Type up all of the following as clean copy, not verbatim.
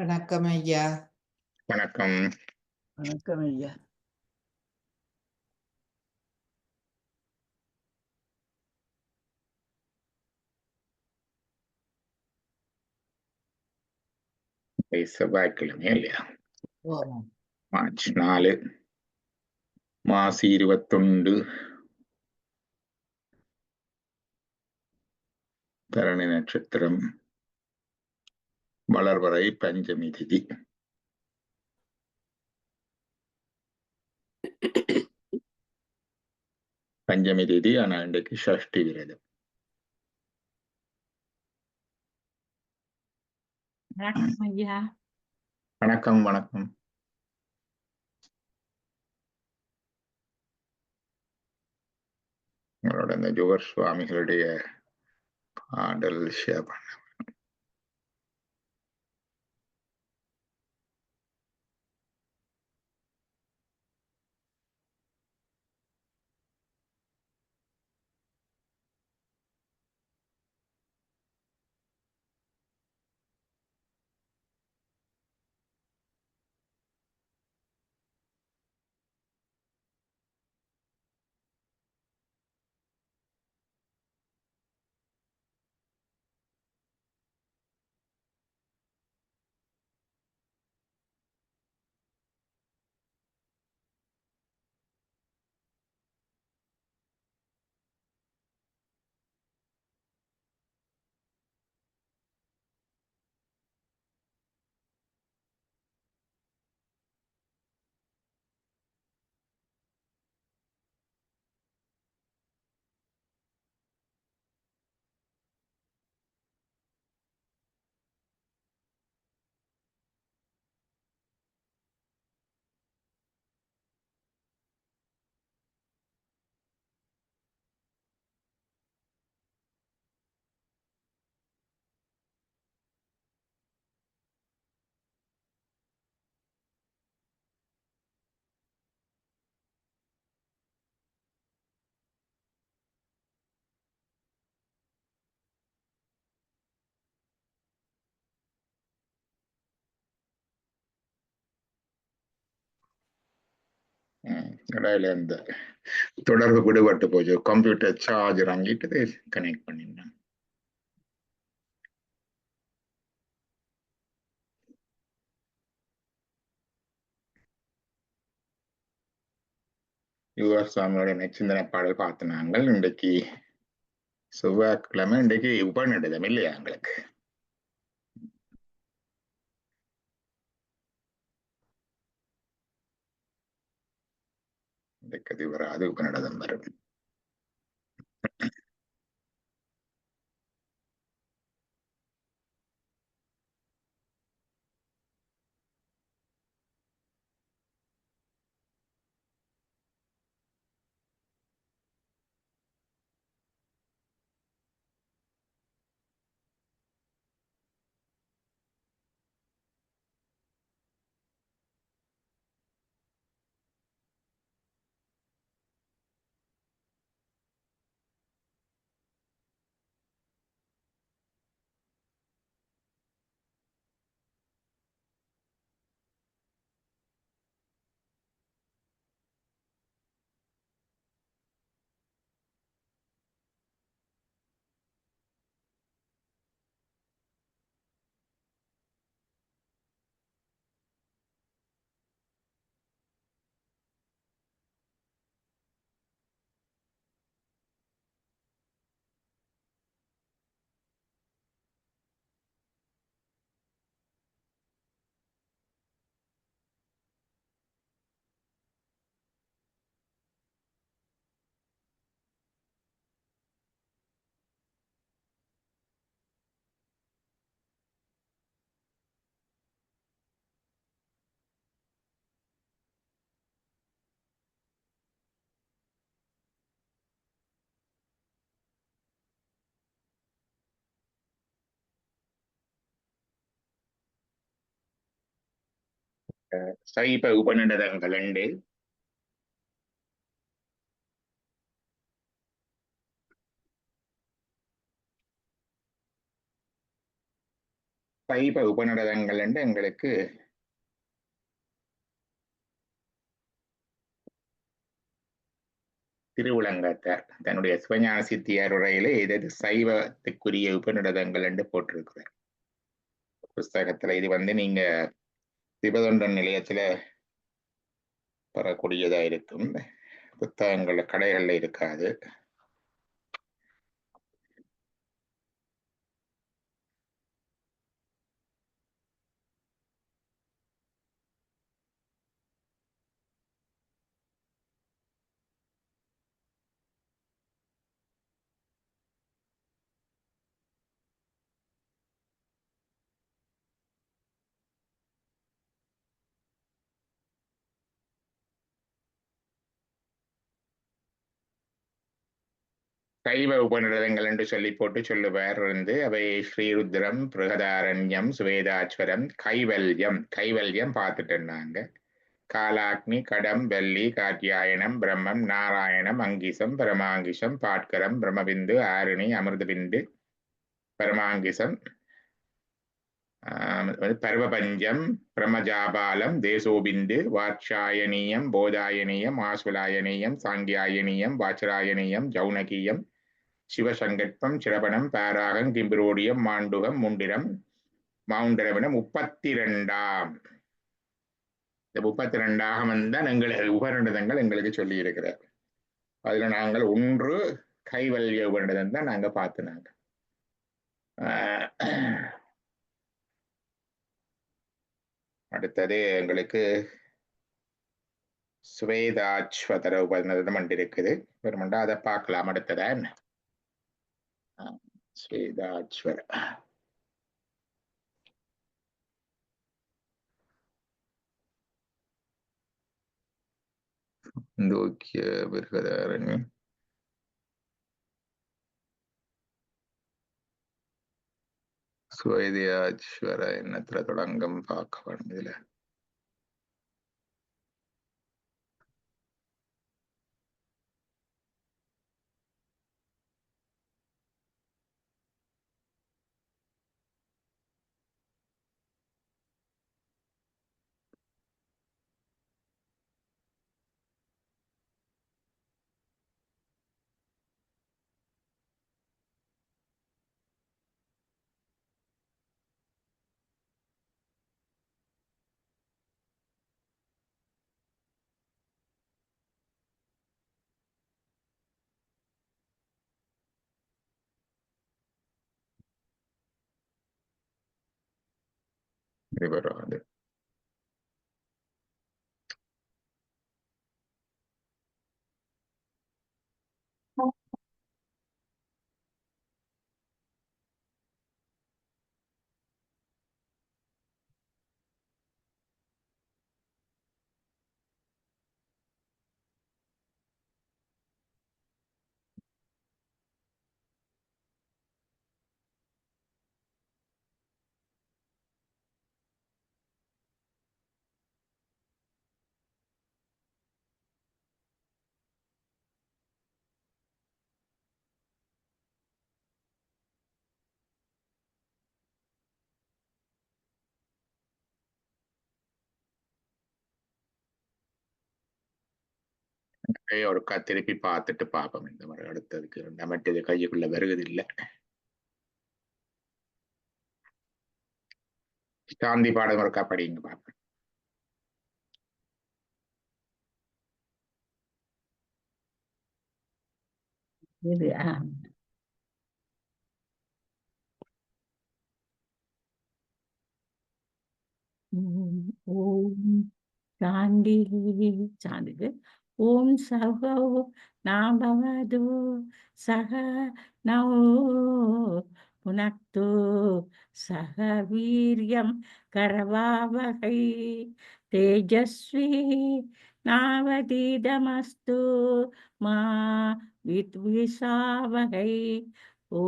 வணக்கம் ஐயா. வணக்கம். வணக்கம் ஐயா. செவ்வாய்க்கிழமை இல்லையா? ஆமாம். மார்ச் 4 மாசி 21 பரணி நட்சத்திரம் வளர்வரை பஞ்சமி திதி. பஞ்சமி திதி, ஆனா இன்றைக்கு ஷஷ்டி விரதம். வணக்கம் ஐயா. வணக்கம் வணக்கம். உங்களோட இந்த ஜோகர் சுவாமிகளுடைய பாடல் ஷேர் பண்ண. இடையில இந்த தொடர்பு விடுபட்டு போச்சு. கம்ப்யூட்டர் சார்ஜ் வாங்கிட்டு கனெக்ட் பண்ணிருந்தேன். யுவர் சுவாமியோட நெச்சிந்தனை பாடல் பார்த்து நாங்கள் இன்றைக்கு செவ்வாய்க்கிழமை, இன்றைக்கு உபநிடதம் இல்லையா எங்களுக்கு? இன்றைக்கு வராது, உபநிடதம் வரும். சைப உபநிடதங்கள் உண்டு. சைவ உபநிடதங்கள் என்று எங்களுக்கு திருவிளங்கத்தார் தன்னுடைய சிவஞான சித்தியார் உரையிலே இது சைவத்துக்குரிய உபநிடதங்கள் என்று போட்டிருக்கிறார் புஸ்தகத்துல. இது நீங்க சிவதொண்டன் நிலையத்துல பெறக்கூடியதா இருக்கும். புத்தகங்கள் கடைகள்ல இருக்காது. சைவ உபநிடதங்கள் என்று சொல்லி போட்டு சொல்லுவார் அவை ஸ்ரீருத்ரம், பிருகதாரண்யம், சுவேதாஸ்வரம், கைவல்யம். கைவல்யம் பார்த்துட்டுனாங்க. காலாக்னி, கடம், வல்லி, காத்தியாயனம், பிரம்மம், நாராயணம், அங்கிசம், பரமாங்கிசம், பாட்கரம், பிரம்மபிந்து, ஆரணி, அமிர்தபிந்து, பரமாங்கிசம், பர்வபஞ்சம், பிரமஜாபாலம், தேசோபிந்து, வாட்சாயனீயம், போதாயனீயம், ஆசுலாயனீயம், சாங்கியாயனீயம், வாச்சராயனீயம், ஜௌனகீயம், சிவசங்கற்பம், சிரபணம், பாராகம், கிம்பிரோடியம், மாண்டுகம், முண்டிரம், மவுண்டரவன 32ஆம். இந்த 32ஆம் தான் எங்களுக்கு உபநிடதங்கள் எங்களுக்கு சொல்லி இருக்கிறார். அதுல நாங்கள் ஒன்று கைவல்ய உபநிடதம் தான் நாங்க பார்த்துனாங்க. அடுத்தது எங்களுக்கு ஸ்வேதாஸ்வதர உபநிடதம் ஒன்று இருக்குது. வெறுமண்டா அதை பார்க்கலாம். அடுத்ததா என்ன ஸ்வேதாஸ்வர ந்தோக்கிய பிருகதாரண்ய ஸ்வேதாஸ்வர என்னத்துல தொடங்கம் பார்க்க வேணும். இதுல வராது. ஒருக்கா திருப்பி பார்த்துட்டு பார்ப்போம். இந்த மாதிரி அடுத்ததுக்கு நம்மட்டு இது கைக்குள்ள வருகிறது இல்லை. சாந்தி பாடம் ஒருக்கா படிங்க பார்ப்பேன். இது ஓம் சாந்தி சாந்தி. ஓம் சகோ நாபவது சக நௌ புனக்து சக வீரியம் கரவாவகை தேஜஸ்வி நாவதீதமஸ்து மா வித்விஷாவகை. ஓ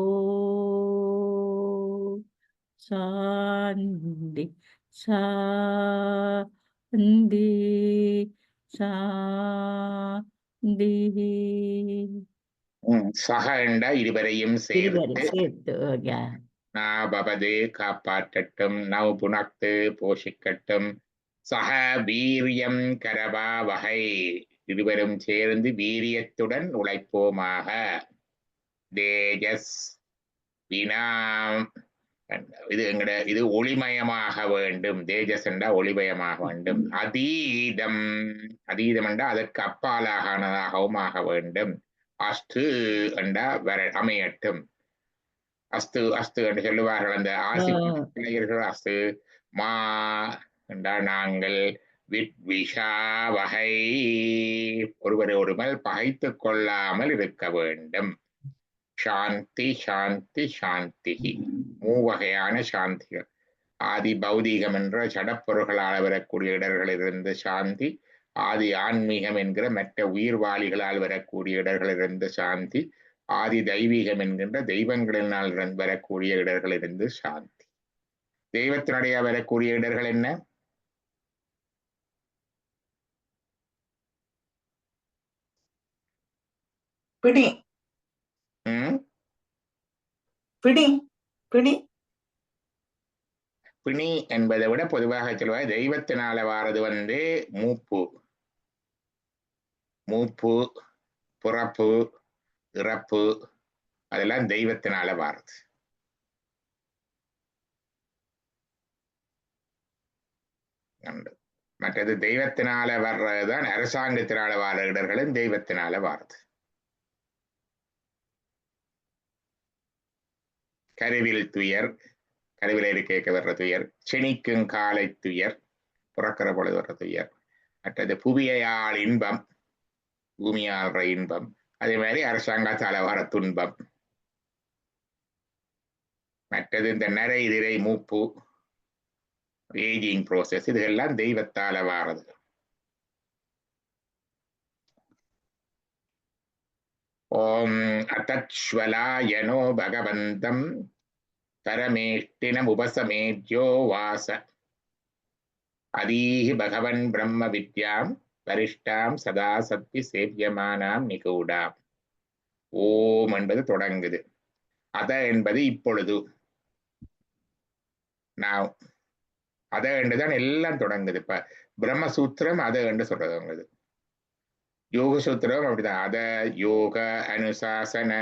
சாந்தி சாந்தி சாந்தி. சக என்றா இருவரையும் சேர்த்து. நாபவது காப்பாற்றட்டும், நவ் புனக்து போஷிக்கட்டும், சக வீரியம் கரபா வகை இருவரும் சேர்ந்து வீரியத்துடன் உழைப்போமாக. தேஜஸ் வினாம் இது ஒளிமயமாக வேண்டும். தேஜஸ் என்றா ஒளிமயமாக வேண்டும். அதீதம் என்றா அதற்கு அப்பாலாகானதாகவும் ஆக வேண்டும். அஸ்து என்றா அமையட்டும். அஸ்து அஸ்து என்று சொல்லுவார்கள் அந்த ஆசிரியர்கள். அஸ்து மா என்றால் நாங்கள், வித்விஷா வகை ஒருவரை ஒருவர் பகைத்துக் கொள்ளாமல் இருக்க வேண்டும். சாந்தி சாந்தி சாந்தி மூவகையான சாந்திகள். ஆதி பௌதீகம் என்ற சடப்பொருள்களால் வரக்கூடிய இடர்களிலிருந்து சாந்தி, ஆதி ஆன்மீகம் என்கிற மற்ற உயிர்வாளிகளால் வரக்கூடிய இடர்களிலிருந்து சாந்தி, ஆதி தெய்வீகம் என்கின்ற தெய்வங்களினால் வரக்கூடிய இடர்களிலிருந்து சாந்தி. தெய்வத்தினுடைய வரக்கூடிய இடர்கள் என்ன? பிடி பிடி பிடி பிணி என்பதை விட பொதுவாக சொல்லுவாங்க தெய்வத்தினால வாரது மூப்பு, பிறப்பு, இறப்பு, அதெல்லாம் தெய்வத்தினால வாரது. மற்றது தெய்வத்தினால வர்றதுதான் அரசாங்கத்தினால வார இடர்களும் தெய்வத்தினால வாரது. கருவில் துயர், கருவில கேட்க வர்ற துயர், செனிக்கும் காலை துயர், பிறக்கிற பொழுது வர்ற துயர். மற்றது புவியால் இன்பம், பூமியால் இன்பம், அதே மாதிரி அரசாங்கத்தால வர துன்பம். மற்றது இந்த நரை திரை மூப்பு, ஏஜிங் ப்ரோசஸ், இதெல்லாம் தெய்வத்தால வாரது. ஓம் அத்தச்வலாயனோ பகவந்தம் பரமேஷ்டினம் உபசமேத்யோ வாச அதீஹி பகவன் பிரம்ம வித்யாம் வரிஷ்டாம் சதா சத்வி சேவியமானாம் நிகூடாம். ஓம் என்பது தொடங்குது. அத என்பது இப்பொழுது. நான் அத என்றுதான் எல்லாம் தொடங்குது. இப்ப பிரம்மசூத்திரம் அத என்று சொல்றது. யோக சூத்திரம் அப்படிதான். அத யோக அனுசாசன,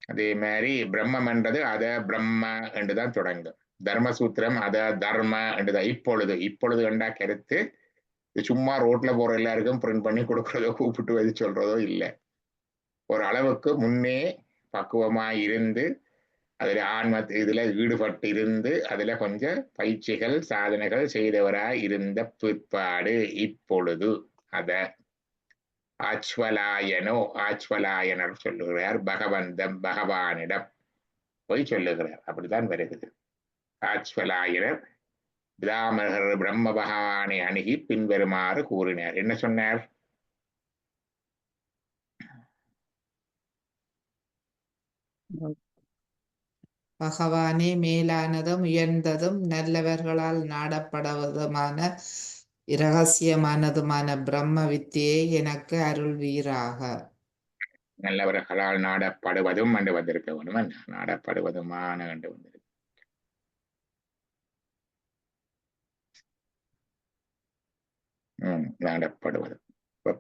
அதே மாதிரி பிரம்மம் என்றது அத பிரம்ம என்றுதான் தொடங்கும். தர்மசூத்திரம் அத தர்ம என்றுதான். இப்பொழுது என்றா கருத்து சும்மா ரோட்ல போற எல்லாருக்கும் பிரிண்ட் பண்ணி கொடுக்கறதோ கூப்பிட்டு வச்சு சொல்றதோ இல்லை. ஒரு அளவுக்கு முன்னே பக்குவமாய் இருந்து அதுல ஆன்ம இதுல ஈடுபட்டு இருந்து அதுல கொஞ்சம் பயிற்சிகள் சாதனைகள் செய்தவராய் இருந்த பிற்பாடு இப்பொழுது அத ஆச்வலாயனர் சொல்லுகிறார். பகவந்தம் பகவானிடம் போய் சொல்லுகிறார். அப்படித்தான் வருகிறது. ஆச்வலாயனர் பிதாமகர் பிரம்ம பகவானை அணுகி பின்வருமாறு கூறினார். என்ன சொன்னார்? பகவானே மேலானதும் உயர்ந்ததும் நல்லவர்களால் நாடப்படுவதுமான இரகசியமானதுமான பிரம்ம வித்தியை எனக்கு அருள்வீராக. நல்லவர்களால் நாடப்படுவதும் என்று வந்திருக்க வேண்டும். நாடப்படுவதுமான என்று வந்திருக்கு. நாடப்படுவது.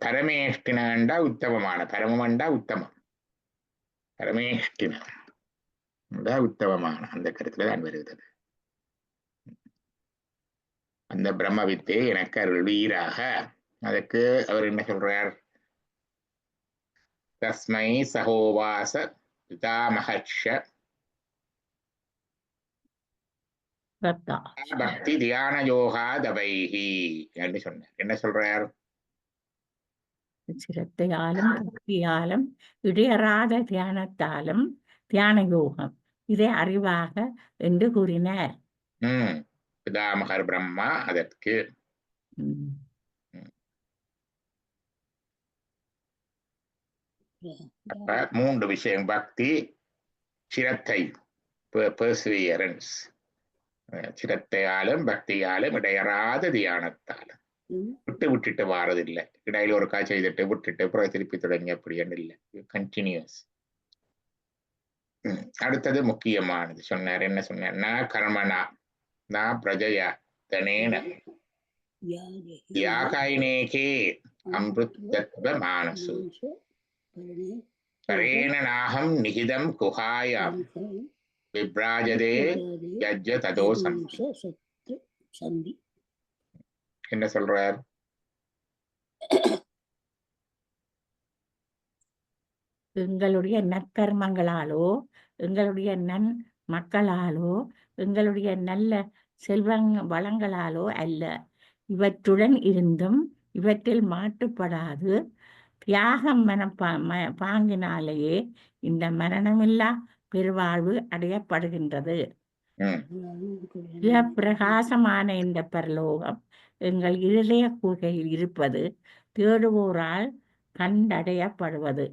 பரமேஷ்டினா உத்தமமான, பரமண்டா உத்தமம், பரமேஷ்டினா உத்தமமான அந்த கருத்துல தான் வருகிறது. அந்த பிரம்ம வித்தை எனக்கு அருள்வீராக. அதுக்கு அவர் என்ன சொல்றார்? தஸ்மை சகோவாச பிதாமஹர்ஷ பக்தி தியான யோகா தவைஹி என்று சொன்னார். என்ன சொல்றார்? சிரத்தையாலும் பக்தியாலும் இடையறாத தியானத்தாலும் தியான யோகம் இதை அறிவாக என்று கூறினார். பிதாமகர் பிரம்மா அதற்கு அப்ப 3 விஷயம்: பக்தி, சிரத்தை, பெர்சிவியரன்ஸ். சிரத்தையாலும் பக்தியாலும் இடையறாத தியானத்தாலும் விட்டுட்டு வாரதில்லை. இடையில ஒரு செய்துட்டு விட்டுட்டு அப்புறம் திருப்பி தொடங்கி அப்படின்னு இல்லை. கண்டினியூஸ். அடுத்தது முக்கியமானது சொன்னார். என்ன சொன்னார்? ந கர்மணா ந பிரஜயா தனேன யாகாயினேகே அமிர்தத்வ மானசு பரேண நாகம் நிகிதம் குஹாயாம் விப்ராஜதே யஜ்ஜ ததோ சந்தி. என்ன சொல்றார்? எங்களுடைய நற்கர்மங்களாலோ எங்களுடைய மக்களாலோ எங்களுடைய நல்ல வளங்களாலோ அல்ல, இவற்றுடன் இருந்தும் இவற்றில் மாட்டுப்படாது தியாகம் பாங்கினாலேயே இந்த மரணமில்லா பெருவாழ்வு அடையப்படுகின்றது. பிரகாசமான இந்த பரலோகம் எங்கள் இருதய குகையில் இருப்பது தேடுவோரால் கண்டடையப்படுவது.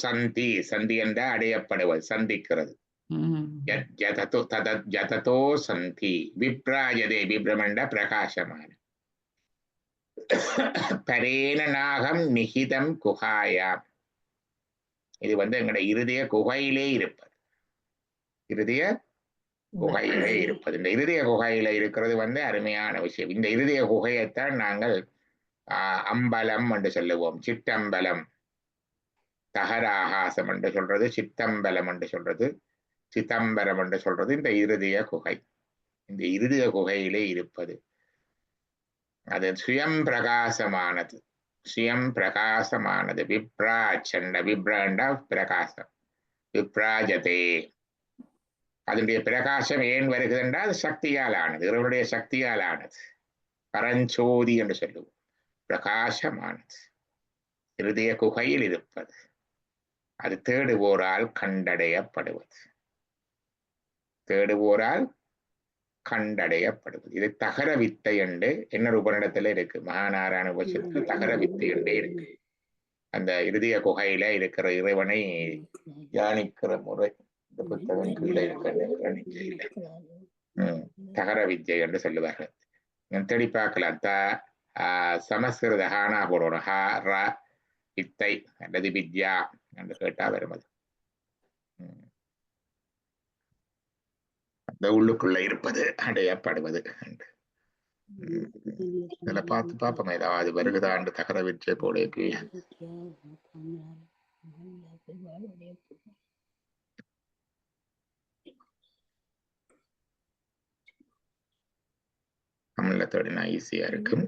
சந்தி சந்தி என்ற அடையப்படுவது, சந்திக்கிறது. சந்தி விப்ராஜதே விப்ரமண்ட பிரகாசமான பரேன நாகம் நிகிதம் குஹாயாம். இது எங்களுடைய இருதய குகையிலே இருப்பது. இருதய குகையிலே இருப்பது. இந்த இருதய குகையில இருக்கிறது அருமையான விஷயம். இந்த இருதய குகையைத்தான் நாங்கள் அம்பலம் என்று சொல்லுவோம். சிற்றம்பலம், தகராகாசம் என்று சொல்றது, சித்தம்பலம் என்று சொல்றது, சிதம்பரம் என்று சொல்றது இந்த இருதய குகை. இந்த இருதய குகையிலே இருப்பது அது சுயம் பிரகாசமானது. சுயம் பிரகாசமானது. விப்ராச்சண்ட விப்ராண்ட பிரகாசம். விப்ராஜதே அதனுடைய பிரகாசம் ஏன் வருகிறது என்றால் அது சக்தியால் ஆனது, இறைவனுடைய சக்தியால் ஆனது. பரஞ்சோதி என்று சொல்லுவோம். பிரகாசமானது, இருதய குகையில் இருப்பது. அது தேடுவோரால் கண்டடையப்படுவது. தேடுவோரால் கண்டடையப்படுவது. இது தகர வித்தை என்று இன்னொரு உபநிடத்துல இருக்கு. மகாநாராயண உபநிஷத்துல தகர வித்தை என்றே இருக்கு. அந்த இருதய குகையில இருக்கிற இறைவனை தியானிக்கிற முறை இந்த புத்தகம் கீழே இருக்க தகர வித்யை என்று சொல்லுவார்கள். தேடி பார்க்கலாம். சமஸ்கிருத ஹானா போடணும். ஹா ர வித்தை அல்லது வித்யா என்று கேட்டா வரும். அது அந்த உள்ளுக்குள்ள இருப்பது அடையப்படுவது. இதுல பார்த்து பார்ப்போம் ஏதாவது வருகுதாண்டு தகர வித்யை போலேக்கு. தமிழ்ல தேடினா ஈஸியா இருக்கும்.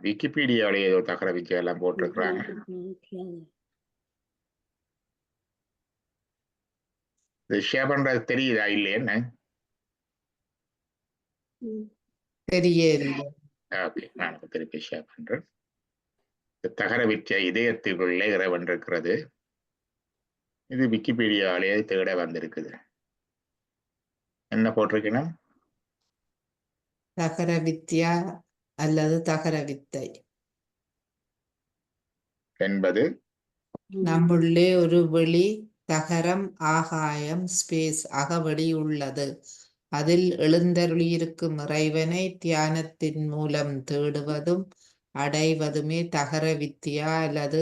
விக்கிபீடியாவில ஏதோ தகர வித்யா எல்லாம் போட்டிருக்கிறாங்க. ஷேர் பண்றது தெரியுதா இல்லையன்னு தெரியல. ஓகே, நான் திருப்பி ஷேர் பண்றேன். தகர வித்யா இதயத்துக்குள்ளே இறைவன் இருக்கிறது. இது விக்கிபீடியாவிலே தேட வந்திருக்குது. என்ன போட்டிருக்கணும்? தகர வித்யா அல்லது தகர வித்தை என்பது நம்முள்ளே ஒரு வெளி தகரம் ஆகாயம் ஸ்பேஸ் அகவெளி உள்ளது. அதில் எழுந்தருளியிருக்கும் இறைவனை தியானத்தின் மூலம் தேடுவதும் அடைவதுமே தகர வித்தியா அல்லது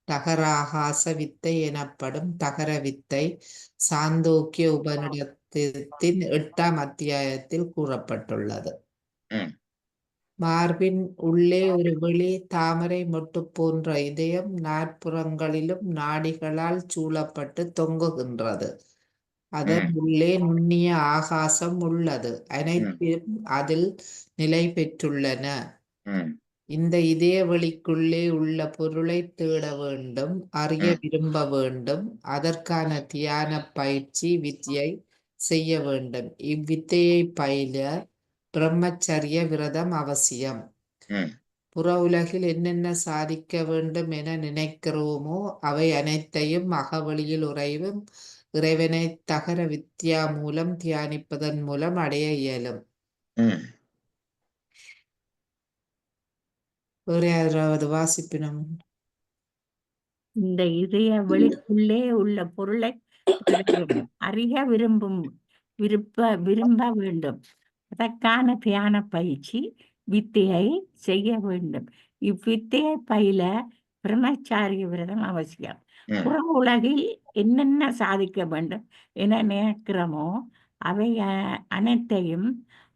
தகராகாச வித்தை எனப்படும். தகர வித்தை சாந்தோக்கிய உபநிடத்தின் 8ஆம் அத்தியாயத்தில் கூறப்பட்டுள்ளது. மார்பின் உள்ளே ஒரு வெளி தாமரை மொட்டு போன்ற இதயம் நாற்புறங்களிலும் நாடிகளால் சூழப்பட்டு தொங்குகின்றது. அதன் உள்ளே நுண்ணிய ஆகாசம் உள்ளது. அனைத்தும் அதில் நிலை பெற்றுள்ளன. இந்த இதய வெளிக்குள்ளே உள்ள பொருளை தேட வேண்டும், அறிய விரும்ப வேண்டும். அதற்கான தியான பயிற்சி வித்தியை செய்ய வேண்டும். இவ்வித்தையை பயில பிரம்மச்சரிய விரதம் அவசியம். புற உலகில் என்னென்ன சாதிக்க வேண்டும் என நினைக்கிறோமோ அவை அனைத்தையும் அகவழியில் உறைவும் இறைவனை தகர வித்யா மூலம் தியானிப்பதன் மூலம் அடைய இயலும். வேறு யாராவது வாசிப்பினம்? இந்த இதய வெளிக்குள்ளே உள்ள பொருளை தேட வேண்டும், அறிய விரும்ப வேண்டும். அதற்கான தியான பயிற்சி வித்தையை செய்ய வேண்டும். இவ்வித்தையை பயில பிரம்மச்சாரிய விரதம் அவசியம். புற உலகில் என்னென்ன சாதிக்க வேண்டும் என நினைக்கிறோமோ அவை அனைத்தையும்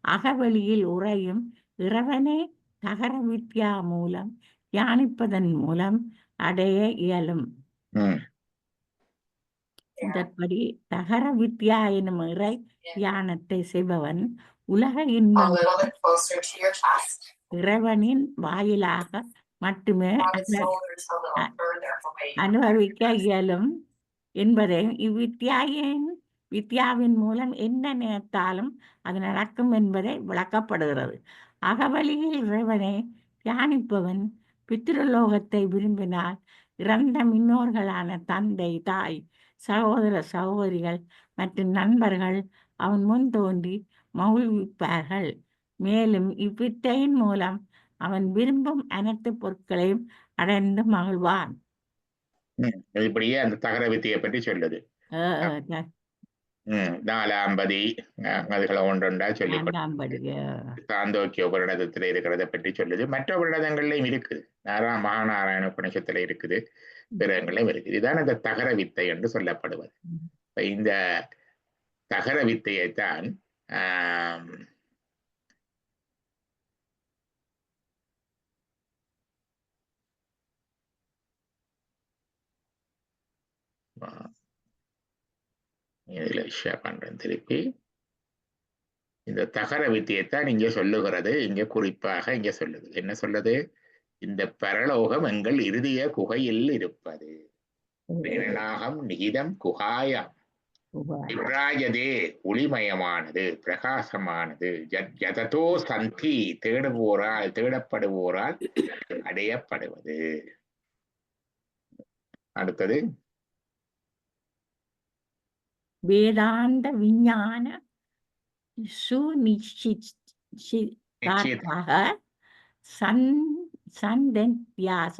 அகவெளியில் உறையும் இறைவனை தகர வித்யா மூலம் தியானிப்பதன் மூலம் அடைய இயலும். இதன்படி தகர வித்யா எனும் இறை தியானத்தை செய்பவன் உலக இன்பம் இறைவனின் வாயிலாக மட்டுமே அனுபவிக்க இயலும் என்பதை வித்யாவின் மூலம் என்ன நினைத்தாலும் அது நடக்கும் என்பதை விளக்கப்படுகிறது. அகவழியில் இறைவனை தியானிப்பவன் பித்ருலோகத்தை விரும்பினால் இறந்த முன்னோர்களான தந்தை, தாய், சகோதர சகோதரிகள் மற்றும் நண்பர்கள் அவன் முன் தோன்றி மகிழ்விப்பார்கள். மேலும் இவ்வித்தையின் மூலம் அவன் விரும்பும் அனைத்து பொருட்களையும் அடைந்து மகிழ்வான். இப்படியே அந்த தகர வித்தையை பற்றி சொல்லுது. நாலாம்பதி அதுகளை ஒன்றொன்றா சொல்லி சாந்தோக்கிய உபரிடத்துல இருக்கிறத பற்றி சொல்லுது. மற்ற உபரிடங்கள்லயும் இருக்குது. மகாநாராயண உபநிஷத்துல இருக்குது, பிறங்களையும் இருக்குது. இதுதான் இந்த தகர வித்தை என்று சொல்லப்படுவது. இந்த தகர வித்தையைத்தான் இதுல ஷேர் பண்றேன் திருப்பி. இந்த தகர வித்தியைத்தான் இங்க சொல்லுகிறது. இங்க குறிப்பாக இங்க சொல்லுது, என்ன சொல்லுது? இந்த பரலோகம் எங்கள் இறுதிய குகையில் இருப்பது. நிகிதம் குகாயம் விராஜதே, ஒளிமயமானது, பிரகாசமானது. ஜததோ சந்தி, தேடப்படுவோரால் அடையப்படுவது. அடுத்தது வேதாந்த விஞ்ஞான சுநிச்சிதார்த்தாக சந்தன்யாச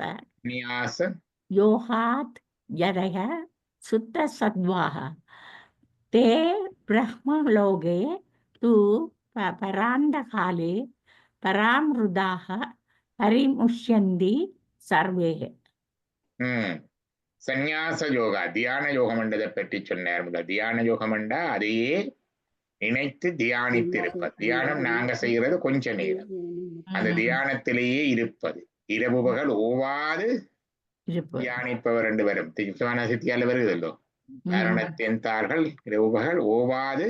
யோகாத் யதய சுத்த சத்வாக தே பிரம்மலோகே து பராந்தகாலே பராமிருதாக பரிமுஷ்யந்தி சர்வே. சந்நியாச யோகா, தியான யோகம் என்றதை பற்றி சொன்னார். தியான யோகம் என்றா அதையே நினைத்து தியானித்து இருப்பது. தியானம் நாங்க செய்யறது கொஞ்ச நேரம், அந்த தியானத்திலேயே இருப்பது. இரவு பகல் ஓவாது தியானிப்பவர் என்று வரும். சித்தியால வருகிறதோ, மரணத்தின் தார்கள் இரவு பகல் ஓவாது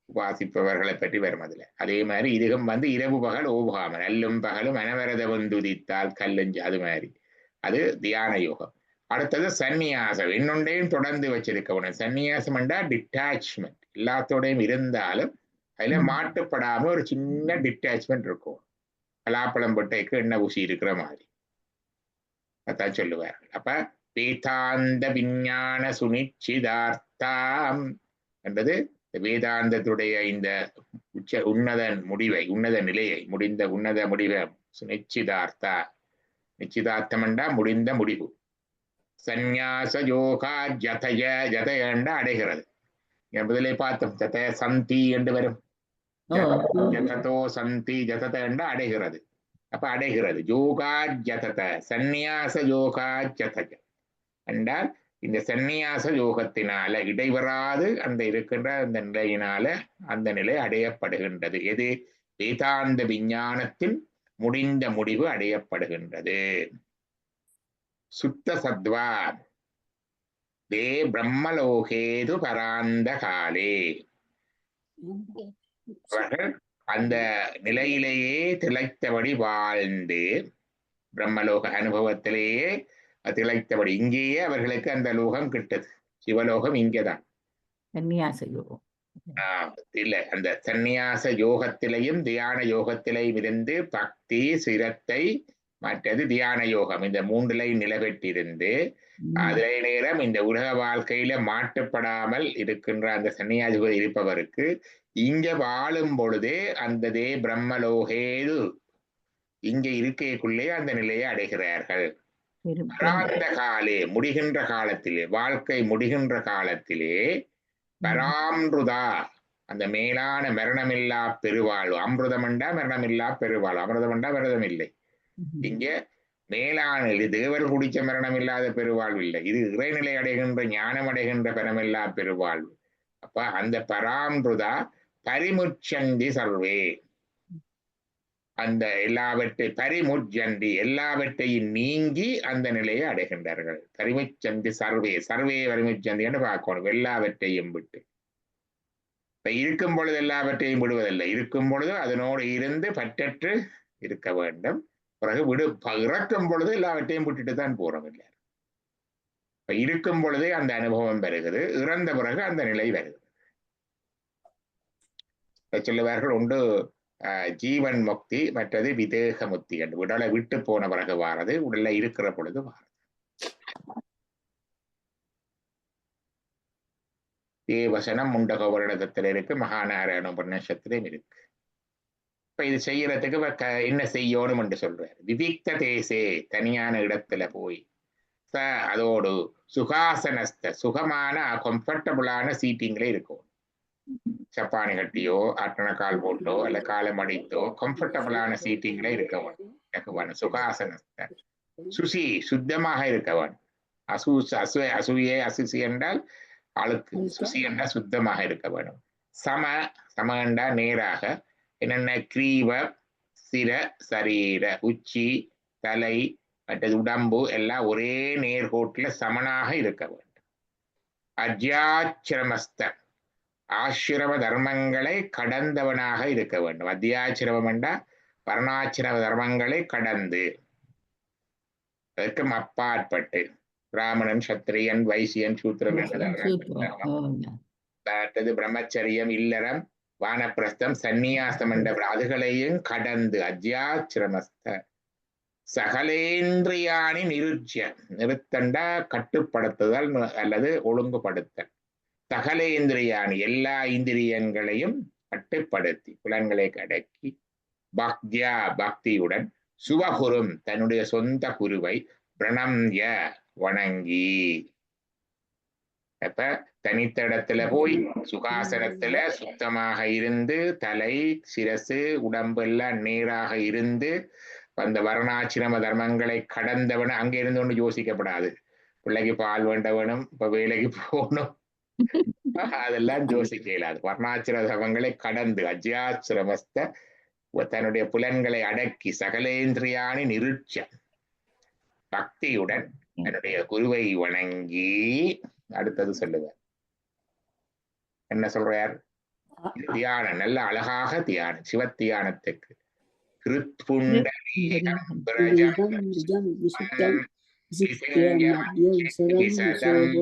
வாசிப்பவர்களை பற்றி வரும். அதுல அதே மாதிரி இதுகம் இரவு பகல் ஓவாமல் அல்லும் பகலும் அனவரத வந்துதித்தால் கல்லஞ்சு, அது மாதிரி அது தியான யோகம். அடுத்தது சந்நியாசம், இன்னொன்றையும் தொடர்ந்து வச்சிருக்கணும். சந்நியாசம் என்றா டிட்டாச்மெண்ட், எல்லாத்தோடையும் இருந்தாலும் அதுல மாட்டுப்படாம ஒரு சின்ன டிட்டாச்மெண்ட் இருக்கும். பலாப்பழம் பொட்டைக்கு எண்ணெய் ஊசி இருக்கிற மாதிரி அதான் சொல்லுவார். அப்ப வேதாந்த விஞ்ஞான சுனிச்சிதார்த்தம் என்பது வேதாந்தத்துடைய இந்த உன்னத முடிவை, உன்னத நிலையை, உன்னத முடிவை நிச்சிதார்த்தா. நிச்சிதார்த்தம் என்றா முடிந்த முடிவு. சந்நியாச யோகா ஜதய, ஜதயண்ட அடைகிறது. முதலே பார்த்தோம், ஜதய சந்தி என்று வரும். ஜததோ சந்தி, ஜதத என்ற அடைகிறது. அப்ப அடைகிறது. யோகா ஜதத, சந்நியாச யோகா ஜதய என்றால் இந்த சந்நியாச யோகத்தினால இடைவராது அந்த இருக்கின்ற அந்த நிலையினால அந்த நிலை அடையப்படுகின்றது. எது? வேதாந்த விஞ்ஞானத்தின் முடிந்த முடிவு அடையப்படுகின்றது. சுத்த சத்வா தே பிரம்மலோகேது பராந்த காலே, அவர்கள் அந்த நிலையிலேயே திளைத்தபடி வாழ்ந்து பிரம்மலோக அனுபவத்திலேயே திளைத்தபடி, இங்கேயே அவர்களுக்கு அந்த லோகம் கிட்டது. சிவலோகம் இங்கேதான். சந்நியாச யோகம். இல்ல, அந்த சந்நியாச யோகத்திலையும் தியான யோகத்திலையும் இருந்து பக்தி, சிரத்தை, மற்றது தியான யோகம், இந்த மூன்றிலையும் நிலை பெற்றிருந்து அதே நேரம் இந்த உலக வாழ்க்கையில மாட்டுப்படாமல் இருக்கின்ற அந்த சன்னியாசி இருப்பவருக்கு இங்க வாழும் பொழுதே அந்த தே பிரம்மலோகேது இங்க இருக்கைக்குள்ளே அந்த நிலையை அடைகிறார்கள். பராந்த காலே, முடிகின்ற காலத்திலே, வாழ்க்கை முடிகின்ற காலத்திலே, பராம்ருதா அந்த மேலான மரணமில்லா பெருவாழ்வு. அமிர்தமண்டா மரணமில்லா பெருவாழ்வு, அமிர்தமண்டா மரணம் இல்லை. இங்க மேலான, இது தேவர் குடிச்ச மரணம் இல்லாத பெருவாழ்வு இல்லை, இது இறைநிலை அடைகின்ற ஞானம் அடைகின்ற பரமில்லா பெருவாழ்வு. அப்ப அந்த பராம்ருதா பரிமுச்சந்தி சர்வே, அந்த பரிமுச்சந்தி எல்லாவற்றையும் நீங்கி அந்த நிலையை அடைகின்றார்கள். பரிமுச்சந்தி சர்வே, சர்வே பரிமுச்சந்தின்னு பார்க்கணும், எல்லாவற்றையும் விட்டு. இப்ப இருக்கும் பொழுது எல்லாவற்றையும் விடுவதில்லை, இருக்கும் பொழுது அதனோடு இருந்து பற்றற்று இருக்க வேண்டும். பிறகு இறக்கும் பொழுது எல்லாவற்றையும் விட்டுட்டு தான் போறோம். இல்லை, இப்ப இருக்கும் பொழுதே அந்த அனுபவம் வருகிறது, இறந்த பிறகு அந்த நிலை வருகிறது. சொல்லுவார்கள் உண்டு ஜீவன் முக்தி, மற்றது விதேக முக்தி என்று. உடலை விட்டு போன பிறகு வாரது, உடல்ல இருக்கிற பொழுது வாரது. தேவசனம் முண்டக வருடத்தில் இருக்கு, மகாநாராயண உபநிஷத்திலும் இருக்கு. இப்ப இது செய்யறதுக்கு என்ன செய்யணும் என்று சொல்றாரு. விவிக்த தேசே, தனியான இடத்துல போய், அதோடு சுகாசனஸ்த, சுகமான கம்ஃபர்டபுளான சீட்டிங்ல இருக்கும். சப்பானி கட்டியோ அட்டனக்கால் போட்டோ அல்ல காலை மடித்தோ கம்ஃபர்டபுளான சீட்டிங்ல இருக்கவன் சுகாசனஸ்த. சுசி, சுத்தமாக இருக்கவன். அசூயே அசுசி என்றால் அழுக்கு, சுசி என்றால் சுத்தமாக இருக்க வேணும். சம என்றால் நேராக, என்னென்ன கிரீவ, சிர, சரீர, உச்சி, தலை, மற்றது உடம்பு எல்லாம் ஒரே நேர்கோட்டில் சமனாக இருக்க வேண்டும். அஜ்யாச்சிரமஸ்த, ஆசிரம தர்மங்களை கடந்தவனாக இருக்க வேண்டும். அத்தியாச்சிரமம் என்றா வர்ணாச்சிரம தர்மங்களை கடந்து, அதற்கும் அப்பாற்பட்டு, பிராமணன், சத்திரியன், வைசியன், சூத்திரன் என்றது பிரம்மச்சரியம், இல்லறம், வானப்பிரஸ்தம், சந்நியாசம் என்ற அதுகளையும் கடந்து, அஜ்யாச்சிரமஸ்த சகலேந்திரியாணி நிருச்சிய, நிறுத்தண்டா கட்டுப்படுத்துதல் அல்லது ஒழுங்குபடுத்தல். சகலேந்திரியாணி எல்லா இந்திரியங்களையும் கட்டுப்படுத்தி புலன்களை அடக்கி, பக்தியா பக்தியுடன், சுவகுரும் தன்னுடைய சொந்த குருவை, பிரணம்ய வணங்கி. அப்ப தனித்த இடத்துல போய் சுகாசனத்துல சுத்தமாக இருந்து, தலை, சிரசு, உடம்பு எல்லாம் நேராக இருந்து, அந்த வர்ணாசிரம தர்மங்களை கடந்தவன. அங்க இருந்து ஒன்று யோசிக்கப்படாது, பிள்ளைக்கு பால் வேண்ட வேணும், இப்ப வேலைக்கு போகணும், அதெல்லாம் யோசிக்க இயலாது. வர்ணாசிரம தர்மங்களை கடந்து அஜ்யாசிரமஸ்த தன்னுடைய புலன்களை அடக்கி, சகலேந்திரியாணி நிருட்ச பக்தியுடன் தன்னுடைய குருவை வணங்கி. அடுத்தது சொல்லுவார், என்ன சொல்றார்? தியானம், நல்ல அழகாக தியானம், சிவத்தியானத்துக்கு. கிருத்புண்டரீகம் பிரஜம்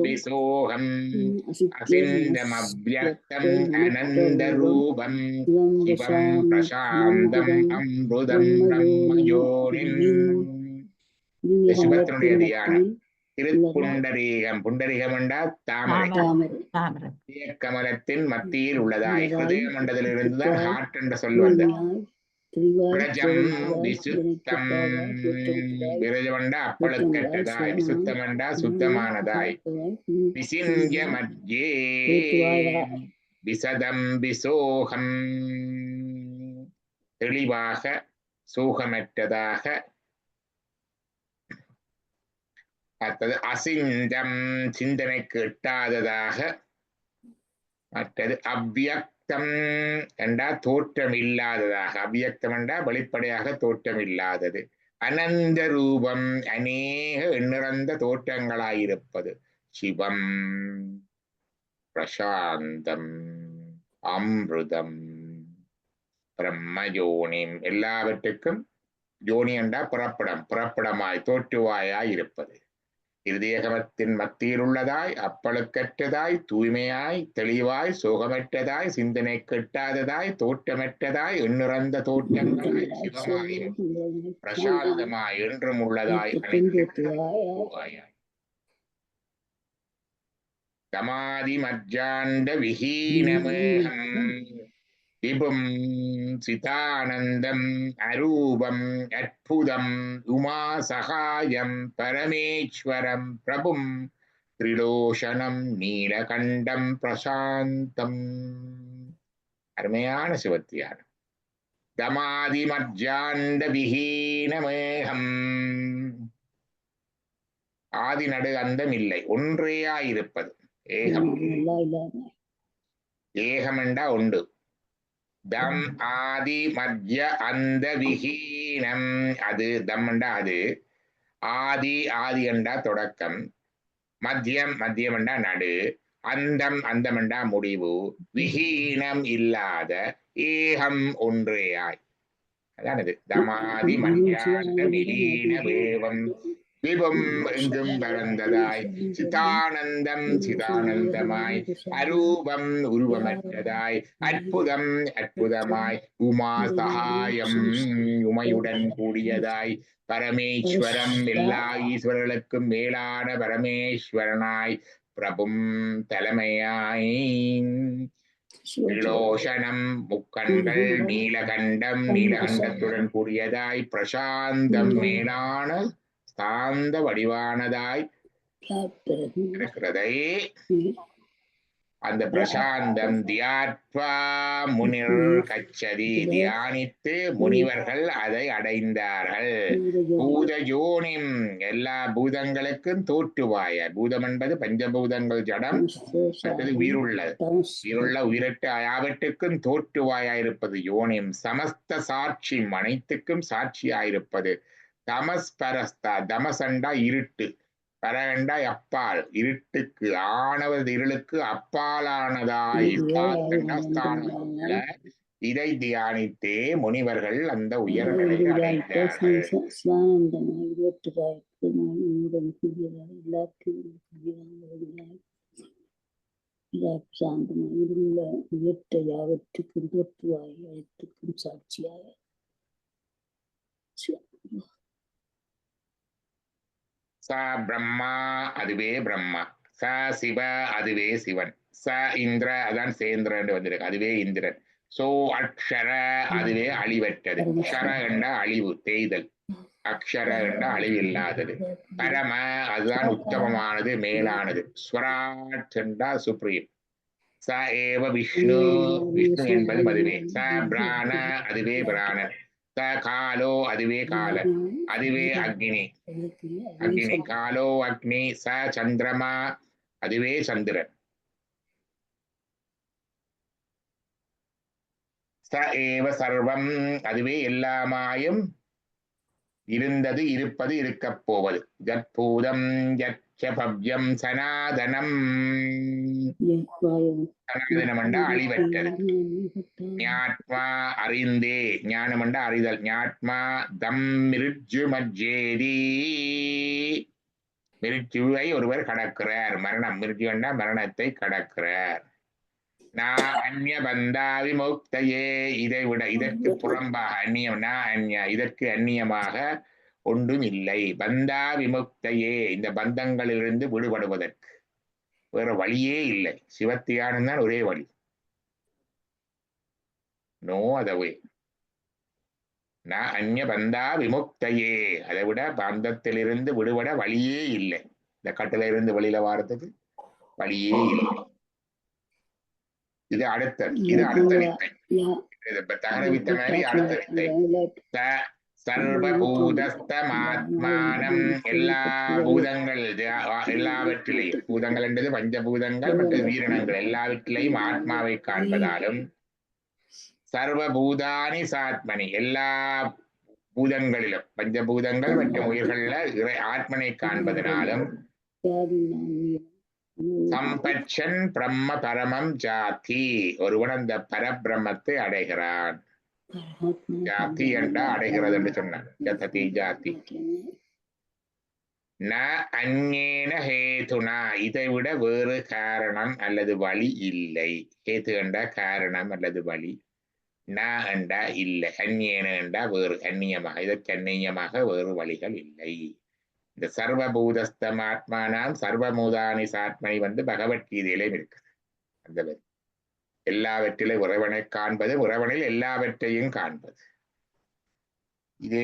விசோகம் அசிந்தமவ்யக்தம் அனந்தரூபம் சிவம் பிரசாந்தம் அம்ருதம் பிரம்மயோனிம். சிவத்தினுடைய தியானம். திருப்புண்டரீகம், புண்டரீகம் என்றால் தாமரை, கமலத்தின் மத்தியில் உள்ளதாய் ஹிருதய மண்டலத்திலிருந்துதான் ஹார்ட் என்ற சொல் வந்தது. பிரஜம் விசுத்தம், விரஜமண்டா அப்பழுக்கற்றதாய், விசுத்தமண்டா சுத்தமானதாய். விசின்ய மத்யே விசதம் விசோகம், தெளிவாக சோகமற்றதாக. அடுத்தது அசிந்தம், சிந்தனைக்கு எட்டாததாக. மற்றது அவ்யக்தம், அவ்வியக்தம் என்றா தோற்றம் இல்லாததாக, அவ்வியக்தம் என்றா வெளிப்படையாக தோற்றம் இல்லாதது. அனந்த ரூபம் அநேக எண்ணிறந்த தோற்றங்களாயிருப்பது. சிவம் பிரசாந்தம் அமிர்தம் பிரம்மயோனிம், எல்லாவற்றுக்கும் யோனி என்றா புறப்படமாய் தோற்றுவாயாய் இருப்பது. இருதயகமத்தின் மத்தியில் உள்ளதாய், அப்பழுக்கற்றதாய், தூய்மையாய், தெளிவாய், சோகமற்றதாய், சிந்தனை கெட்டாததாய், தோற்றமற்றதாய், எண்ணிறந்த தோற்றங்களாய், சிவமாயும் பிரசாந்தமாய் என்றும் உள்ளதாய் அனைத்துவாயாய். சமாதி மஜ்ஜாண்ட விஹீனமேகம் விபும் சிதானந்தம் அரூபம் அற்புதம் உமா சகாயம் பரமேஸ்வரம் பிரபும் திரிலோஷனம் நீலகண்டம் பிரசாந்தம். அருமையான சிவத்தியானம். தமாதி மஜ்ஜாண்ட விஹீனமேகம், ஆதி நடு அந்தம் இல்லை, ஒன்றேயாயிருப்பது. ஏகம், ஏகம் என்றா உண்டு. தம் ஆதி மத்திய அந்த விஹீனம், அது தம் என்றா அது, ஆதி ஆதி என்றா தொடக்கம், மத்தியம் மத்தியம் என்றா நடு, அந்தம் அந்தம் என்றா முடிவு, விஹீனம் இல்லாத, ஏகம் ஒன்றேயாய். அதான் இது. தமாதி மத்தியாந்த விஹீன வேவம் விபம் எங்கும் பரந்ததாய், சிதானந்தம் சிதானந்தமாய், அரூபம் உருவமற்றதாய், அற்புதம் அற்புதமாய், உமா சகாயம் உமையுடன் கூடியதாய், பரமேஸ்வரம் எல்லா ஈஸ்வரர்களுக்கும் மேலான பரமேஸ்வரனாய், பிரபும் தலைமையாய், திரிலோஷனம் முக்கண்கள், நீலகண்டம் நீலகண்டத்துடன் கூடியதாய், பிரசாந்தம் மேலான சாந்த வடிவானதாய் இருக்கிறதை. அந்த பிரசாந்தம் தியாத்வா முனிர் கச்சதி, தியானித்து முனிவர்கள் அதை அடைந்தார்கள். பூத யோனிம், எல்லா பூதங்களுக்கும் தோற்றுவாய. பூதம் என்பது பஞ்சபூதங்கள், ஜடம், மற்றது உயிருள்ள உயிரட்டு யாவற்றுக்கும் தோற்றுவாயிருப்பது. யோனிம் சமஸ்த சாட்சி, அனைத்துக்கும் சாட்சியாயிருப்பது. தமஸ்பரஸ்தா, தமசண்டா இருட்டு, பரகண்டா அப்பால், இருட்டுக்கு ஆணவது இருளுக்கு அப்பாலானதாய், இதை தியானித்தே முனிவர்கள் அந்த உயர்களை அடைந்தார்கள். சாட்சியாக ச பிரம்மா, அதுவே பிரம்மா. ச சிவ, அதுவே சிவன். ச இந்திர, அதான் சேந்திரன் வந்திருக்கு, அதுவே இந்திரன். சோ அக்ஷர, அதுவே அழிவற்றது. க்ஷர என்ற அழிவு, தேய்தல். அக்ஷர என்ற அழிவு இல்லாதது. பரம, அதுதான் உத்தமமானது, மேலானது. ஸ்வராட் என்றா சுப்ரீம். ச ஏவ விஷ்ணு, விஷ்ணு என்பது அதுவே. ச பிராண, அதுவே பிராணன். ச காலோ, அதுவே காலன், அதுவே அக்னி. அக்னி காலோ அக்னி. ச சந்திரமா, அதுவே சந்திரன். ச ஏவ சர்வம், அதுவே எல்லாமாயும் இருந்தது, இருப்பது, இருக்கப் போவது. ஜத்பூதம் யத்யபவ்யம் சனாதனம், சனாதனம் என்றா அழிவற்றது. ஞாத்மா, அறிந்தே, ஞானம் என்றா அறிதல். ஞாத்மா தம் மிருத்யு மஜ்ஜேதி, மிருத்யுவை ஒருவர் கடக்கிறார். மரணம், மிருத்யு என்றா மரணத்தை கடக்கிறார். நான் அந்நிய பந்தா விமுக்தையே, இதை விட, இதற்கு புறம்பாக, அந்நியம்னா அந்நிய, இதற்கு அந்நியமாக ஒன்றும் இல்லை. பந்தா விமுக்தையே, இந்த பந்தங்களிலிருந்து விடுபடுவதற்கு வேற வழியே இல்லை. சிவத்தியானம் தான் ஒரே வழி. நோ அதவே. நான் அந்நிய பந்தா விமுக்தையே, அதை விட பந்தத்திலிருந்து விடுபட வழியே இல்லை. இந்த கட்டில இருந்து வெளியில வாரத்துக்கு வழியே இல்லை. இது அடுத்த வித்தை. தகர வித்த மாதிரி அடுத்த வித்தை. சர்வபூதஸ்தமாத்மானம், எல்லா பூதங்கள், எல்லாவற்றிலையும், பூதங்கள் என்பது பஞ்சபூதங்கள் மற்றும் வீரணங்கள், எல்லாவற்றிலையும் ஆத்மாவை காண்பதாலும், சர்வபூதானி சாத்மனி எல்லா பூதங்களிலும் பஞ்சபூதங்கள் மற்றும் உயிர்கள்ல ஆத்மனை காண்பதனாலும் சம்பட்சன் பிரம்ம பரமம் ஜாதி ஒருவன் அந்த பரபிரம்மத்தை அடைகிறான். ஜாதி என்றா அடைகிறது என்று சொன்னான். ஜததி ஜாதி ந அந்நேன ஹேதுனா இதை விட வேறு காரணம் அல்லது வழி இல்லை. ஹேது என்றா காரணம் அல்லது வழி. ந என்றா இல்லை. அந்நேன என்றா வேறு அந்நியமாக இதற்கு அந்நியமாக வேறு வழிகள் இல்லை. இந்த சர்வபூதஸ்தம் ஆத்மானாம் சர்வமூதானி சாத்மனி பகவத்கீதையிலும் இருக்குது. அந்த எல்லாவற்றிலும் இறைவனை காண்பது, இறைவனில் எல்லாவற்றையும் காண்பது. இது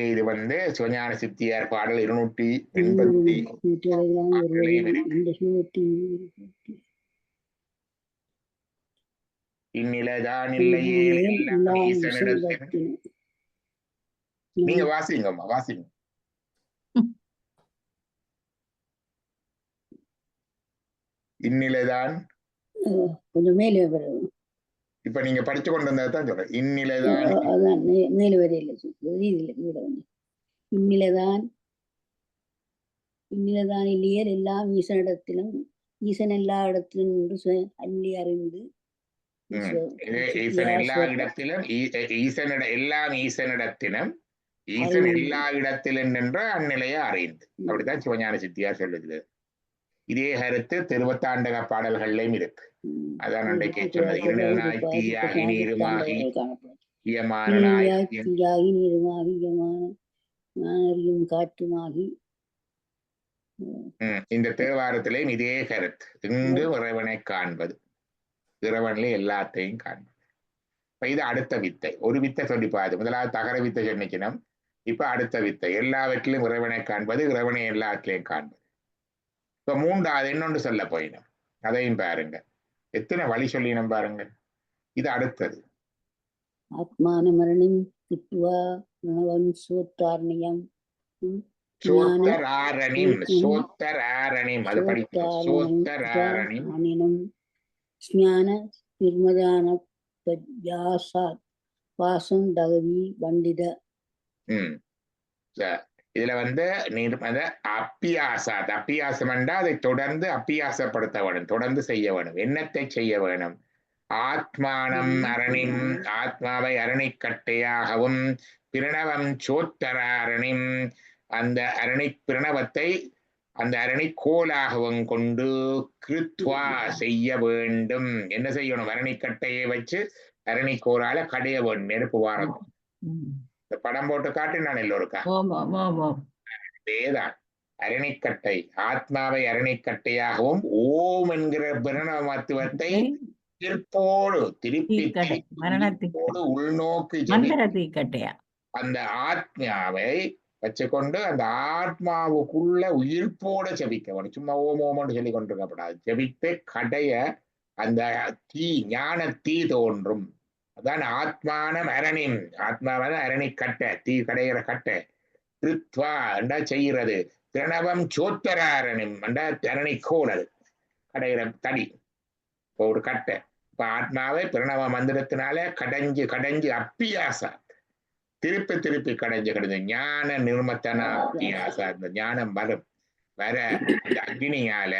சிவஞான சித்தியார் பாடல் 280 இந்நிலைதான் இல்லையே ஈசனிடத்தில். நீங்க வாசிங்கம்மா வாசிங்க. இந்நிலைதான் கொஞ்சம் மேலே இப்ப நீங்க படிச்சு கொண்டு வந்ததான் சொல்றேன். இந்நிலைதான் மேல வரையில இந்நிலைதான் இல்லையே எல்லாம் ஈசனிடத்திலும் ஈசன் எல்லா இடத்திலும் என்று அள்ளி அறிந்து ஈசன் எல்லா இடத்திலும் எல்லாம் ஈசனிடத்திலும் ஈசன் எல்லா இடத்திலும் என்ற அந்நிலையை அறிந்து. அப்படித்தான் சிவஞான சித்தியார் சொல்லுது. இதே கருத்து திருவத்தாண்டக பாடல்கள்லயும் இருக்கு. அதான் அன்றைக்கு சொன்னது. இருநாய் தீயாகி நீருமாகி காற்றுமாகி. இந்த தேவாரத்திலையும் இதே கருத்து. இங்கு இறைவனை காண்பது, இறைவனிலே எல்லாத்தையும் காண்பது. இப்ப இது அடுத்த வித்தை. ஒரு வித்தை சொல்லி பாது. முதலாவது தகர வித்தை சொன்னிக்கணும். இப்ப அடுத்த வித்தை எல்லாவற்றிலும் இறைவனை காண்பது, இறைவனை எல்லாத்திலையும் காண்பது. இப்ப மூன்றாவது இன்னொன்று சொல்ல போயிடும். அதையும் பாருங்க. எத்தனை வழி சொல்லினோம் பாருங்க. இது அடுத்தது. ஆத்மான மரணம் கிட்டுவா சோத்தாரணியம் சோத்தராரணிம் சோத்தராரணிம் அது படிக்கணும். சோத்தராரணிம் ஸ்ஞான நிர்மதான பாசம் தகதி பண்டித. இதுல நிர்மத அப்பியாசாத். அப்பியாசம் என்றா அதை தொடர்ந்து அப்பியாசப்படுத்த வேணும், தொடர்ந்து செய்ய வேணும். என்னத்தை செய்ய வேணும்? ஆத்மானம் அரணிம் ஆத்மாவை அரணிக்கட்டையாகவும் பிரணவம் சோத்தராரணிம் அந்த அரணி பிரணவத்தை அந்த அரணி கோலாகவும் கொண்டு கிருத்வா செய்ய வேண்டும். என்ன செய்யணும்? அரணிக்கட்டையை வச்சு அரணி கோலால கடைய வேண்டும். நெருப்பு வாரம் இந்த படம் போட்டு காட்டு நான் எல்லோருக்கா இதேதான். அரணிக்கட்டை ஆத்மாவை அரணிக்கட்டையாகவும் ஓம் என்கிற பிரணவ மத்துவத்தை திருப்பி உள்நோக்கி அந்த ஆத்மாவை வச்சுக்கொண்டு அந்த ஆத்மாவுக்குள்ள உயிர்ப்போட ஜபிக்க வேணும். சும்மா ஓம் ஓமோன்னு சொல்லி கொண்டிருக்கப்படாது. ஜபித்து கடைய அந்த தீ ஞான தீ தோன்றும். அதான் ஆத்மானம் அரணிம். ஆத்மாவான அரணி கட்டை, தீ கடைகிற கட்டை. கிருத்வா என்றா செய்கிறது. பிரணவம் சோத்தராரணிம் என்றா அரணி கோலது கடைகிற தடி. இப்போ ஒரு கட்டை. இப்ப ஆத்மாவை பிரணவ மந்திரத்தினால கடைஞ்சு அப்பியாசா திருப்பி கடைஞ்சு ஞான நிர்மத்தனா அப்பியாசா. இந்த ஞானம் வர இந்த அக்னியால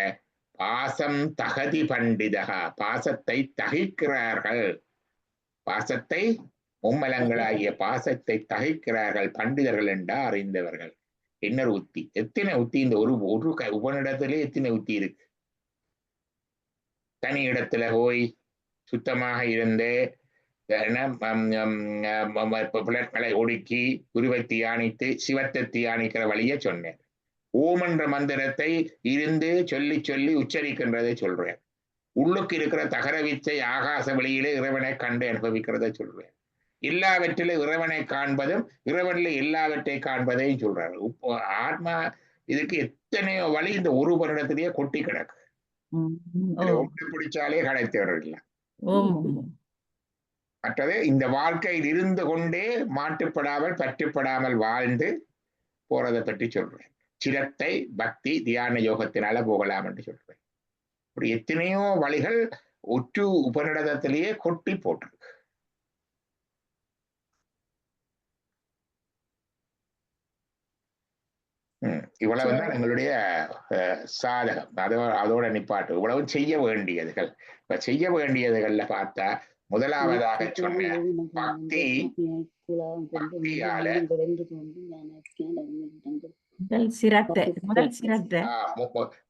பாசம் தகதி பண்டிதகா பாசத்தை தகிக்கிறார்கள். பாசத்தை மும்மலங்களாகிய பாசத்தை தகிக்கிறார்கள் பண்டிதர்கள் என்றா அறிந்தவர்கள். இன்னொரு உத்தி. எத்தனை உத்தி? இந்த ஒரு உபனிடத்திலே எத்தனை உத்தி இருக்கு. தனி இடத்துல போய் சுத்தமாக இருந்து புலன்களை ஒடுக்கி குருவை தியானித்து சிவத்தை தியானிக்கிற வழிய சொன்னேன். ஓம் என்ற மந்திரத்தை இருந்து சொல்லி உச்சரிக்கின்றதை சொல்றேன். உள்ளுக்கு இருக்கிற தகர விச்சை ஆகாச வெளியிலே இறைவனை கண்டு அனுபவிக்கிறதை சொல்றேன். எல்லாவற்றிலும் இறைவனை காண்பதும் இறைவனில் எல்லாவற்றை காண்பதையும் சொல்றாரு. ஆத்மா இதுக்கு எத்தனையோ வழி இந்த ஒரு வருடத்திலேயே கொட்டி கிடக்கு. ஒன்று பிடிச்சாலே கிடைத்தவர்கள். மற்றது இந்த வாழ்க்கையில் இருந்து கொண்டே மாட்டுப்படாமல் பற்றுப்படாமல் வாழ்ந்து போறதை பற்றி சொல்றேன். சிரத்தை பக்தி தியான யோகத்தினால போகலாம் என்று சொல்றேன். இப்படி எத்தனையோ வழிகள் ஒற்று உபநிடதத்திலேயே கொட்டி போட்டிருக்கு. இவ்வளவு தான் எங்களுடைய சாதகம். அதோட நிப்பாட்டு. இவ்வளவு செய்ய வேண்டியதுகள். இப்ப செய்ய வேண்டியதுகள்ல பார்த்தா முதலாவதாக சொன்ன பக்தி, பக்தியால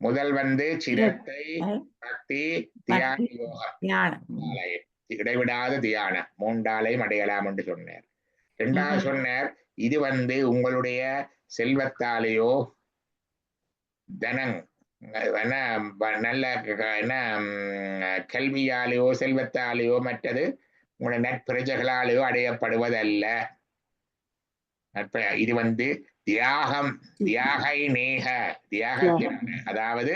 முதல் வந்து சிரத்தை, பக்தி, தியான யோகம், இடைவிடாத தியானம், மூன்றாலையும் அடையலாம் என்று சொன்னார். இரண்டாவது சொன்னார், இது வந்து உங்களுடைய செல்வத்தாலேயோ தனங் நல்ல என்ன கல்வியாலேயோ செல்வத்தாலேயோ மற்றது உங்களுடைய நற்பிரஜைகளாலேயோ அடையப்படுவதல்ல. இது வந்து தியாகம், தியாகை நேக, தியாகத்தினால, அதாவது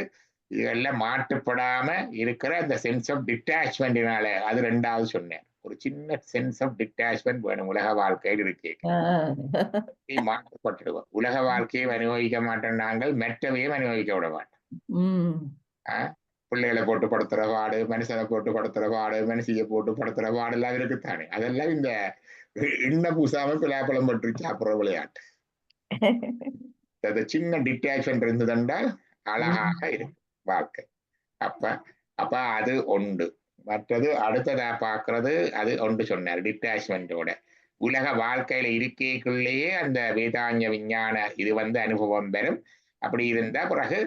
இதெல்லாம் மாற்றப்படாம இருக்கிற அந்த சென்ஸ் ஆஃப் டிட்டாச்மெண்ட்னால. அது ரெண்டாவது சொன்னேன். ஒரு சின்ன சென்ஸ் ஆஃப் டிட்டாச்மெண்ட் வேணும் உலக வாழ்க்கையில் இருக்கு. மாற்றப்பட்டுடுவோம். உலக வாழ்க்கையை அனுபவிக்க மாட்டோம், நாங்கள் மற்றவையும் அனுபவிக்க விட மாட்டோம். பிள்ளைகளை போட்டு படுத்துற பாடு, மனுஷனை போட்டு படுத்துற பாடு, மனுஷியை போட்டு படுத்துற பாடு எல்லாம் இருக்குத்தானே. அதெல்லாம் இந்த எண்ணெய் பூசாம பிளாப்பழம் பட்டு சாப்பிடுற விளையாட்டு. சின்ன டிட்டாச்மெண்ட் இருந்ததுண்டால் அழகாக இருக்கும் வாழ்க்கை. அப்ப அது ஒன்று. மற்றது அடுத்ததா பாக்குறது அது ஒன்று சொன்னார். டிட்டாச்மெண்டோட உலக வாழ்க்கையில இருக்கைக்குள்ளேயே அந்த வேதாஞ்ச விஞ்ஞான இது வந்து அனுபவம் பெறும். அப்படி இருந்தா பிறகு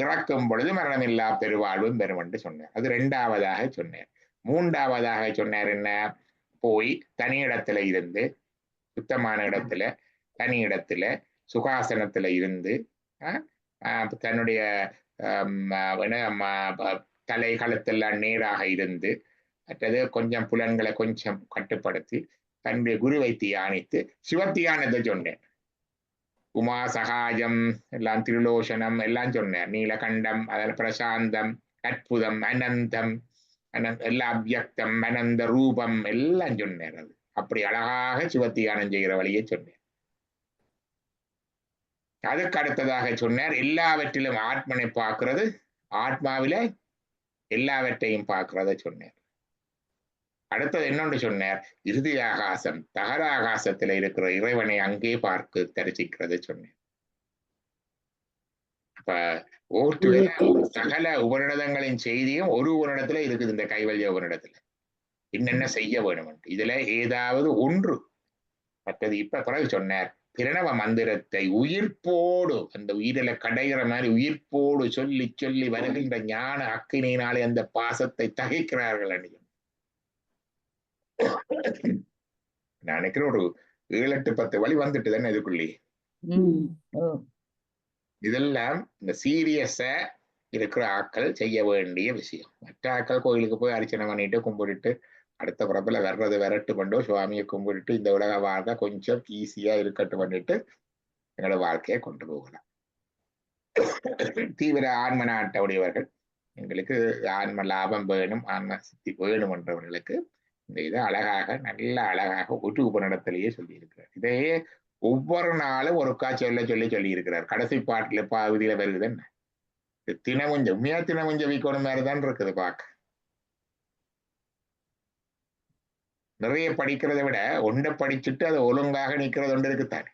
இறக்கும் பொழுது மரணமில்லா பெருவாழ்வும் பெறும் என்று சொன்னார். அது இரண்டாவதாக சொன்னார். மூன்றாவதாக சொன்னார் என்ன, போய் தனி இடத்துல இருந்து, சுத்தமான இடத்துல, தனி இடத்துல, சுகாசனத்துல இருந்து தன்னுடைய தலை கழுத்தெல்லாம் நேராக இருந்து, மற்றது கொஞ்சம் புலன்களை கொஞ்சம் கட்டுப்படுத்தி தன்னுடைய குருவை தியானித்து சிவத்தியானத்தை சொன்னேன். உமா சகாயம் எல்லாம், திருலோசனம் எல்லாம் சொன்னார். நீலகண்டம், அதில் பிரசாந்தம், அற்புதம், அனந்தம், எல்லா அவ்யக்தம், அனந்த ரூபம் எல்லாம் சொன்னார். அது அப்படி அழகாக சிவத்தியானம் செய்கிற வழியை சொன்னார். அதுக்கு அடுத்ததாக சொன்னார், எல்லாவற்றிலும் ஆத்மனை பார்க்கிறது, ஆத்மாவில எல்லாவற்றையும் பார்க்கிறத சொன்னார். அடுத்தது என்னொன்று சொன்னார், இறுதி ஆகாசம், தகர ஆகாசத்துல இருக்கிற இறைவனை அங்கே பார்க்க தரிசிக்கிறது சொன்னார். அப்ப ஓட்டுடைய சகல உபநிடதங்களின் செய்தியும் ஒரு உபநிடத்துல இருக்குது. இந்த கைவல்ய உபநிடத்துல என்னென்ன செய்ய வேணும், இதுல ஏதாவது ஒன்று. மற்றது இப்ப பிறகு சொன்னார், பிரணவ மந்திரத்தை உயிர்ப்போடு, அந்த உயிரில கடைகிற மாதிரி உயிர்ப்போடு சொல்லி சொல்லி வருகின்ற ஞான அக்கினியினாலே அந்த பாசத்தை தகைக்கிறார்கள். நான் நினைக்கிறேன் ஒரு 7-8-10 வழி வந்துட்டு தானே இதுக்குள்ளே. இதெல்லாம் இந்த சீரியஸா இருக்கிற ஆட்கள் செய்ய வேண்டிய விஷயம். மற்ற ஆட்கள் கோயிலுக்கு போய் அர்ச்சனை பண்ணிட்டு கும்பிட்டுட்டு அடுத்த பிறப்புல வர்றது விரட்டு பண்ணோ சுவாமியை கும்பிட்டுட்டு இந்த உலக வாழ்க்கை கொஞ்சம் ஈஸியா இருக்கட்டு பண்ணிட்டு எங்களோட வாழ்க்கையை கொண்டு போகலாம். தீவிர ஆன்ம நாட்டை உடையவர்கள், எங்களுக்கு ஆன்ம லாபம் வேணும், ஆன்ம சித்தி வேணும் என்றவர்களுக்கு இந்த இதை அழகாக, நல்ல அழகாக ஒரு உபநிடத்திலேயே சொல்லி இருக்கிறார். இதையே ஒவ்வொரு நாளும் ஒரு சொல்லி இருக்கிறார். கடைசி பாட்டுல பகுதியில வருது என்ன, தினமுஞ்ச உண்மையா தினமுஞ்ச வீக்கணும் மாதிரிதான் இருக்குது பார்க்க. நிறைய படிக்கிறத விட ஒன்றை படிச்சுட்டு அதை ஒழுங்காக நிக்கிறது ஒன்று இருக்குத்தானே.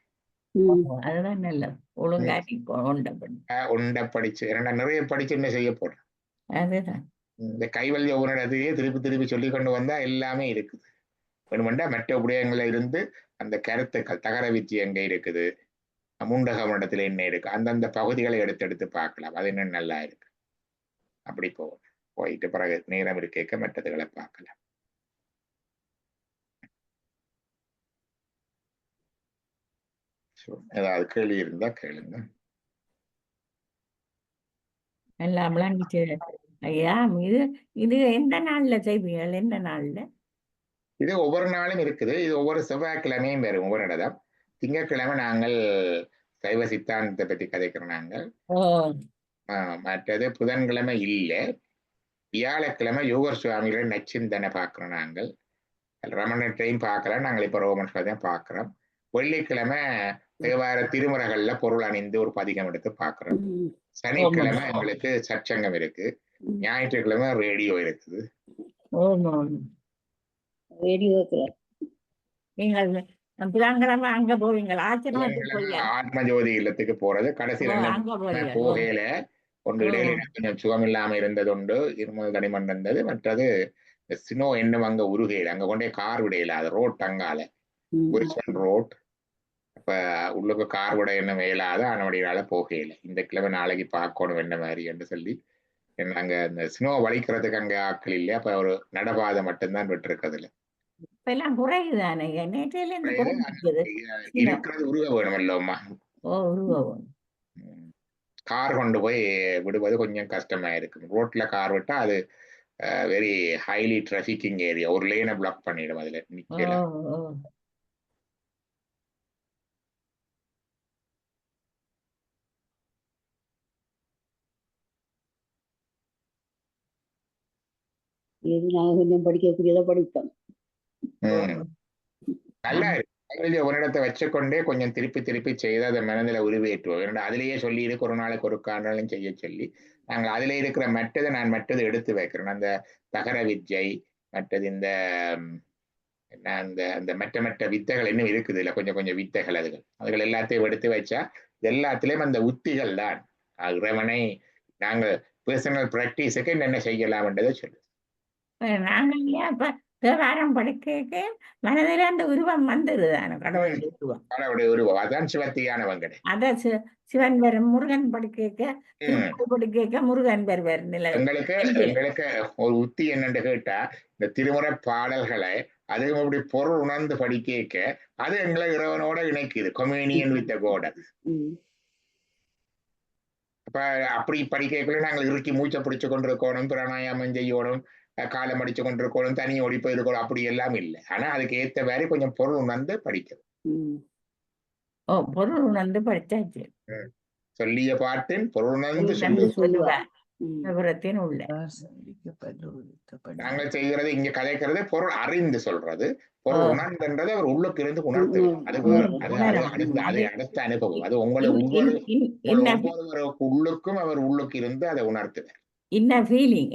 அதுதான் நல்லது. ஒழுங்கா ஒன்றை படிச்சு நிறைய படிச்சு என்ன செய்ய போறேன். அதுதான் இந்த கைவல்ய உணர்வையே திருப்பி திருப்பி சொல்லி கொண்டு வந்தா எல்லாமே இருக்குது. வேணுமெண்டா மற்ற உடையங்கள்ல இருந்து அந்த கருத்துக்கள், தகர வித்தி எங்க இருக்குது, முண்டகமண்டத்துல என்ன இருக்கு, அந்தந்த பகுதிகளை எடுத்து பார்க்கலாம். அது இன்னும் நல்லா இருக்கு. அப்படி போயிட்டு பிறகு நேரம் இருக்க மற்றதுகளை பார்க்கலாம். ஏதாவது கேள்வி இருந்தா கேளுங்க. எல்லாம் விளங்கிச்சு ஐயா. இது எந்த நாள்ல செய்வீர்கள்? எந்த நாள்ல? இது ஒவ்வொரு நாளும் இருக்குது. இது ஒவ்வொரு செவ்வாய்க்கிழமையும் வரும் ஒவ்வொரு இடம். திங்கட்கிழமை நாங்கள் சைவ சித்தாந்தத்தை பற்றி கதைக்கிறோம் நாங்கள். மற்றது புதன்கிழமை இல்லை. வியாழக்கிழமை யோகர் சுவாமிகளை நச்சிந்தனை பார்க்கிறோம் நாங்கள். ரமணத்தையும் பார்க்கலாம். நாங்கள் இப்ப ரோமன் தான் பார்க்கிறோம். வெள்ளிக்கிழமை தேவார திருமுறைகள்ல பொருள் அணிந்து ஒரு பதிகம் எடுத்து பார்க்கிறோம். சனிக்கிழமை எங்களுக்கு சற்சங்கம் இருக்கு. ஞாயிற்றுக்கிழமை ரேடியோ இருக்குது. நீங்கள் புதன்கிழமை அங்க போவீங்களா? ஆச்சரியத்துக்கு போய் ஆத்ம ஜோதி இல்லத்துக்கு போறது கடைசி அங்க போறீங்க. போகையில ஒன்று இடையில எனக்கு கொஞ்சம் சுகம் இல்லாம இருந்தது உண்டு, இருமல் தடிமன் இருந்தது. மற்றது சினோ என்னும் அங்க உருகையில அங்க கொண்டே கார் விடையில அது ரோட் அங்கால ரோட். அப்ப உள்ளுக்கு கார் விட என்ன மேலாத அனவடினால போகையில இந்த கிழமை நாளைக்கு பார்க்கணும் என்ன மாதிரி என்று சொல்லி அங்க இந்த ஸ்னோ வலிக்கிறதுக்கு அங்க ஆட்கள் இல்லை. அப்ப ஒரு நடபாதை மட்டும்தான் விட்டு இருக்கிறதுல இப்ப எல்லாம் குறையுதானே? நேற்றையில இருந்து இருக்கிறது உருவ வேணும் இல்லம்மா. உருவம் கார் கொண்டு போய் விடுவது கொஞ்சம் கஷ்டமா இருக்கு. ரோட்ல கார் விட்டா அது வெரி ஹைலி டிராபிக்கிங் ஏரியா, ஒரு லேனை பிளாக் பண்ணிடும், அதுல நிக்கலாம். நாங்க கொஞ்சம் படிக்கக்கூடியதை படிப்போம். நல்லா இருக்கு. ஒரு இடத்தை வச்சுக்கொண்டே கொஞ்சம் திருப்பி திருப்பி செய்து அதை மனதில் உருவேற்றுவோம். அதிலேயே சொல்லி இருக்கு ஒரு நாளைக்கு ஒரு காரணம் செய்ய சொல்லி நாங்கள் அதில் இருக்கிற மற்றதை நான் மற்றது எடுத்து வைக்கிறேன். அந்த தகர வித்தை மற்றது இந்த அந்த மற்ற வித்தைகள் இன்னும் இருக்குது இல்லை, கொஞ்சம் கொஞ்சம் வித்தைகள் அதுகள் எல்லாத்தையும் எடுத்து வச்சா எல்லாத்திலையும் அந்த உத்திகள் தான் இறைவனை நாங்கள் பர்சனல் பிராக்டிஸுக்கு என்ன செய்யலாம்ன்றதை சொல்லு. நாங்கள் இப்ப தேவாரம் படிக்க மனதில் அந்த உருவம் வந்துருதான கடவுளுடைய உருவம். கடவுளுடைய உருவம் அதான் சிவத்தியானவங்க. அத சிவன் வரும், முருகன் படிக்க முருகன் வருவார். எங்களுக்கு ஒரு உத்தி என்னன்னு கேட்டா இந்த திருமுறை பாடல்களை அது அப்படி பொருள் உணர்ந்து படிக்க அது எங்களை இறைவனோட இணைக்குது. Communion with code. அப்ப அப்படி படிக்கக்குள்ள நாங்கள் இறுக்கி மூச்சை பிடிச்சு கொண்டிருக்கணும், பிராணாயாமம் செய்யணும், காலம் அடிச்சு கொண்டிருக்கணும், தனி ஓடி போயிருக்கணும், அப்படி எல்லாம் இல்லை. ஆனா அதுக்கு ஏத்த மாதிரி கொஞ்சம் பொருள் உணர்ந்து படிக்கணும். பொருள் உணர்ந்து படிச்சாச்சு. சொல்லிய பாட்டின் பொருள் உணர்ந்து சொல்லுவார். உள்ள நாங்கள் செய்கிறது இங்க கதைக்கிறது பொருள் அறிந்து சொல்றது, பொருள் உணர்ந்துன்றது அவர் உள்ளுக்கு இருந்து உணர்த்து. அது அடுத்த அனுபவம். அது ஒவ்வொருவருக்கு உள்ளுக்கும் அவர் உள்ளுக்கு இருந்து அதை உணர்த்துவார். என்ன ஃபீலிங்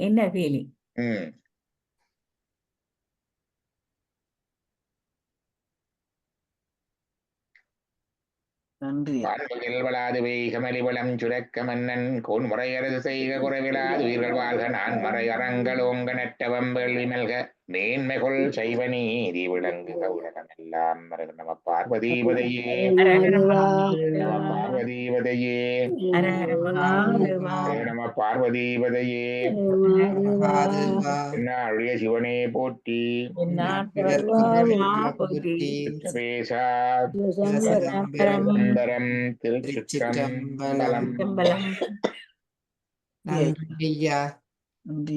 வளாது வேகமலிவளம் சுரக்க மன்னன் கோன் முறையரது செய்க குறைவிலாது உயிர்கள் வாழ்க நான் மறை அறங்கள் ஓங்க நட்டவம்பல் விமல்க மேன்மைகொள் சைவ நீதி விளங்குக உலகமெல்லாம் நம பார்வதீபதையே பார்வதீபதையே நம பார்வதீபதையே. என்னாளுடைய சிவனே போற்றி. திருச்சிற்றம்பலம். நன்றி ஐயா.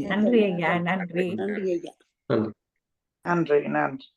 நன்றி ஐயா. நன்றி. நன்றி.